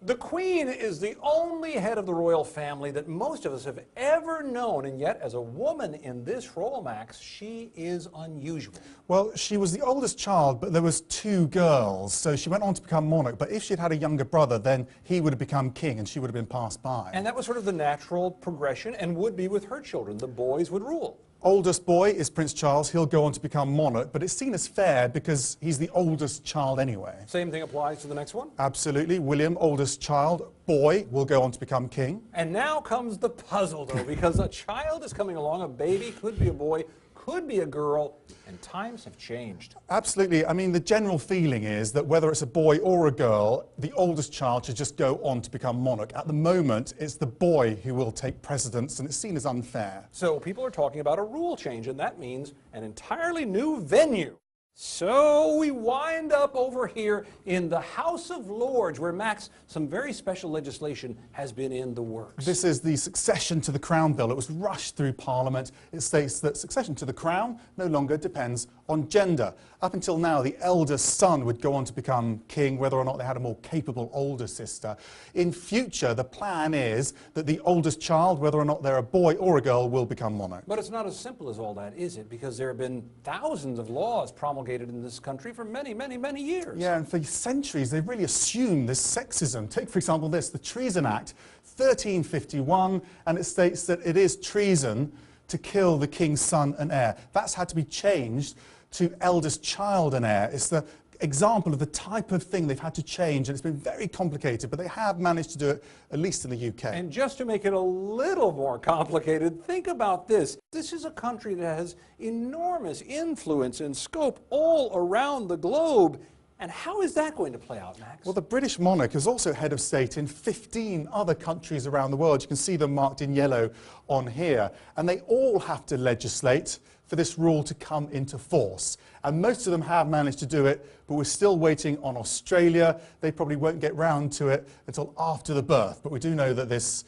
The Queen is the only head of the royal family that most of us have ever known, and yet as a woman in this role, Max, she is unusual. Well, she was the oldest child, but there was two girls, so she went on to become monarch. But if she'd had a younger brother, then he would have become king and she would have been passed by. And that was sort of the natural progression, and would be with her children. The boys would rule. Oldest boy is Prince Charles. He'll go on to become monarch, but it's seen as fair because he's the oldest child anyway. Same thing applies to the next one? Absolutely. William, oldest child, boy, will go on to become king. And now comes the puzzle, though, because a child is coming along, a baby, could be a boy, could be a girl, and times have changed. Absolutely. I mean, the general feeling is that whether it's a boy or a girl, the oldest child should just go on to become monarch. At the moment, it's the boy who will take precedence, and it's seen as unfair. So people are talking about a rule change, and that means an entirely new venue. So we wind up over here in the House of Lords, where, Max, some very special legislation has been in the works. This is the succession to the crown bill. It was rushed through Parliament. It states that succession to the crown no longer depends on gender. Up until now, the eldest son would go on to become king, whether or not they had a more capable older sister. In future, the plan is that the oldest child, whether or not they're a boy or a girl, will become monarch. But it's not as simple as all that, is it? Because there have been thousands of laws promulgated in this country for many, many, many years. Yeah, and for centuries they've really assumed this sexism. Take, for example, this, the Treason Act, 1351, and it states that it is treason to kill the king's son and heir. That's had to be changed to eldest child and heir. It's the example of the type of thing they've had to change, and it's been very complicated, but they have managed to do it, at least in the UK. And just to make it a little more complicated, think about this. This is a country that has enormous influence and scope all around the globe. And how is that going to play out, Max? Well, the British monarch is also head of state in 15 other countries around the world. You can see them marked in yellow on here. And they all have to legislate for this rule to come into force. And most of them have managed to do it, but we're still waiting on Australia. They probably won't get round to it until after the birth. But we do know that this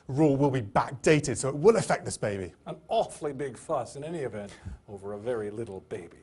rule will be backdated, so it will affect this baby. An awfully big fuss, in any event, over a very little baby.